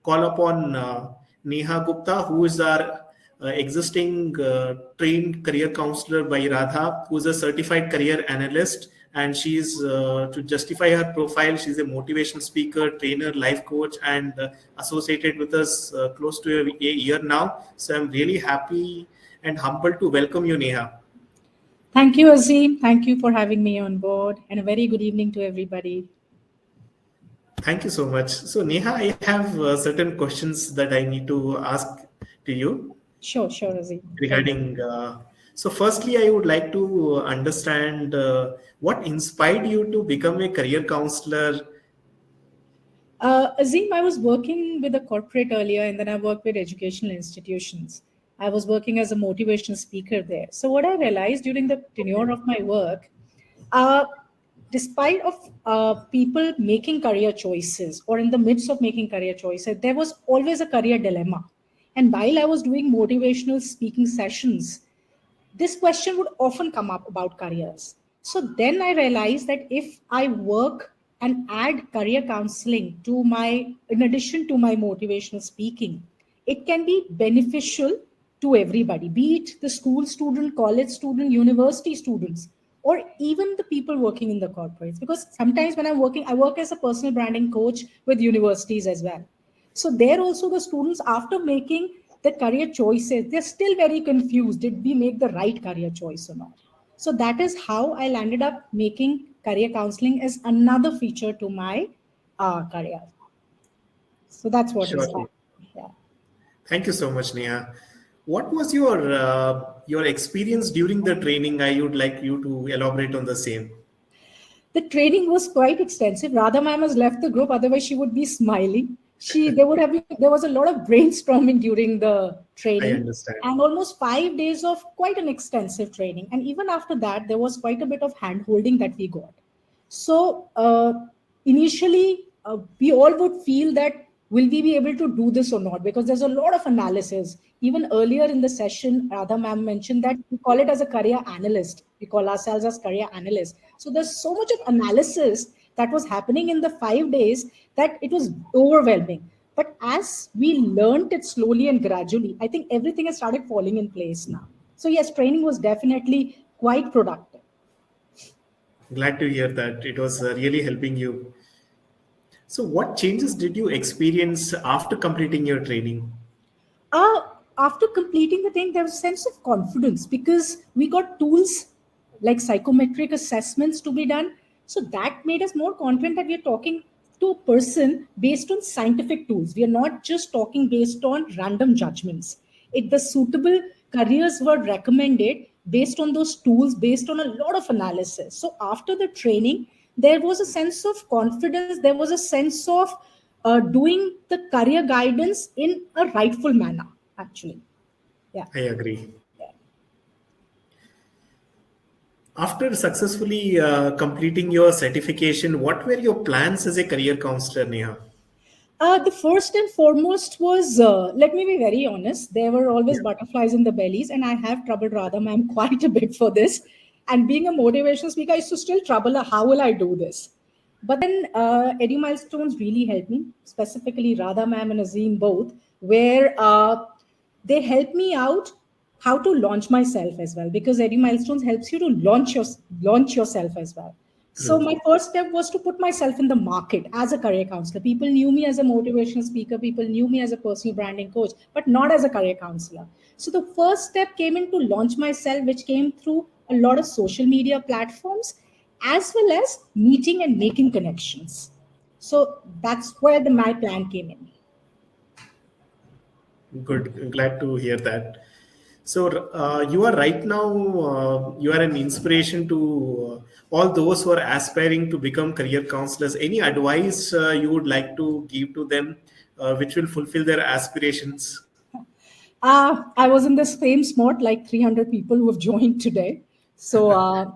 call upon Neha Gupta, who is our existing trained career counselor by Radha, who is a certified career analyst. And she's, to justify her profile, she's a motivational speaker, trainer, life coach, and associated with us close to a year now. So I'm really happy and humbled to welcome you, Neha. Thank you, Azim. Thank you for having me on board, and a very good evening to everybody. Thank you so much. So, Neha, I have certain questions that I need to ask to you Sure, Azim. regarding. So, firstly, I would like to understand what inspired you to become a career counselor. Azim, I was working with a corporate earlier, and then I worked with educational institutions. I was working as a motivational speaker there. So what I realized during the tenure of my work, uh, despite of people making career choices or in the midst of making career choices, there was always a career dilemma. And while I was doing motivational speaking sessions, this question would often come up about careers. So then I realized that if I work and add career counseling to my, in addition to my motivational speaking, it can be beneficial to everybody, be it the school student, college student, university students, or even the people working in the corporates. Because sometimes when I'm working, I work as a personal branding coach with universities as well. So there also the students, after making the career choices, they're still very confused. Did we make the right career choice or not? So that is how I landed up making career counseling as another feature to my career. So that's what is Sure. yeah. Thank you so much, Neha. What was your experience during the training? I would like you to elaborate on the same. The training was quite extensive. Radha ma'am has left the group, otherwise she would be smiling. There was a lot of brainstorming during the I training, understand. and almost 5 days of quite an extensive training. And even after that, there was quite a bit of hand holding that we got. So initially, we all would feel that will we be able to do this or not? Because there's a lot of analysis. Even earlier in the session, Radha ma'am mentioned that we call it as a career analyst. We call ourselves as career analysts. So there's so much of analysis that was happening in the 5 days that it was overwhelming. But as we learned it slowly and gradually, I think everything has started falling in place now. So yes, training was definitely quite productive. Glad to hear that. It was really helping you. So, what changes did you experience after completing your training? uh, After completing the thing, there was a sense of confidence because we got tools like psychometric assessments to be done. So that made us more confident that we are talking to a person based on scientific tools. We are not just talking based on random judgments. The suitable careers were recommended based on those tools, based on a lot of analysis. So after the training, there was a sense of confidence. There was a sense of doing the career guidance in a rightful manner, actually. Yeah. I agree. After successfully completing your certification, what were your plans as a career counselor, Neha? The first and foremost was, let me be very honest, there were always Yeah. butterflies in the bellies, and I have troubled Radha ma'am quite a bit for this. And being a motivational speaker, I used to still trouble her, how will I do this? But then Edumilestones really helped me, specifically Radha ma'am and Azim both, where they helped me out how to launch myself as well, because Edumilestones helps you to launch yourself as well. So True. my first step was to put myself in the market as a career counselor. People knew me as a motivational speaker, people knew me as a personal branding coach, but not as a career counselor. So the first step came in to launch myself, which came through a lot of social media platforms, as well as meeting and making connections. So that's where my plan came in. Good. Glad to hear that. So you are right now, you are an inspiration to all those who are aspiring to become career counselors. Any advice you would like to give to them, which will fulfill their aspirations? I was in the same spot like 300 people who have joined today. So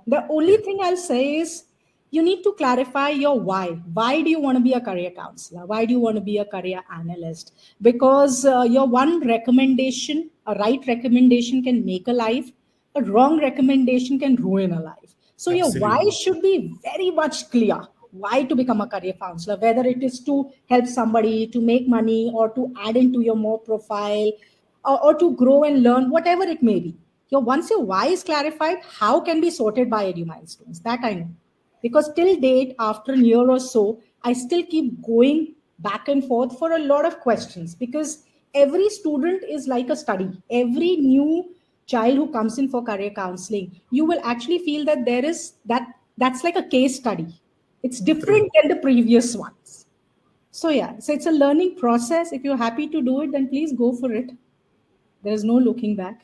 the only Yeah, thing I'll say is you need to clarify your why. Why do you want to be a career counselor? Why do you want to be a career analyst? Because your one recommendation, a right recommendation can make a life, a wrong recommendation can ruin a life. So your why absolutely. should be very much clear. why to become a career counselor, whether it is to help somebody to make money or to add into your more profile, or to grow and learn, whatever it may be. Once your why is clarified, how can be sorted by Edumilestones? That I know. Because till date, after a year or so, I still keep going back and forth for a lot of questions, because every student is like a study. Every new child who comes in for career counseling, you will actually feel that that's like a case study. It's different True. than the previous ones. So yeah, so it's a learning process. If you're happy to do it, then please go for it. There is no looking back.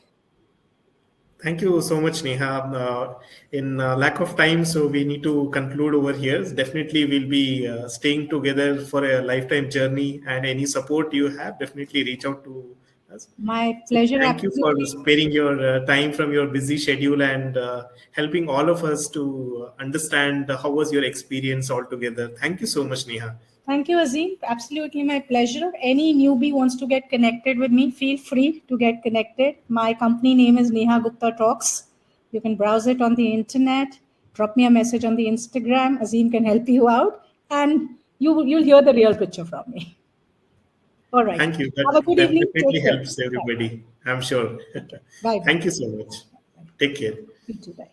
Thank you so much, Neha. In lack of time, so we need to conclude over here. Definitely, we'll be staying together for a lifetime journey, and any support you have, definitely reach out to us. My So pleasure, thank you for absolutely. sparing your time from your busy schedule and helping all of us to understand how was your experience altogether. Thank you so much, Neha. Thank you, Azim. Absolutely my pleasure. Any newbie wants to get connected with me, feel free to get connected. My company name is Neha Gupta Talks. You can browse it on the internet, drop me a message on the Instagram. Azim can help you out, and you'll hear the real picture from me. All right. Thank you. Have a That good evening. definitely Take care. helps Bye. everybody. I'm sure. Bye. Thank Bye. you so much. Take care. You too. Bye.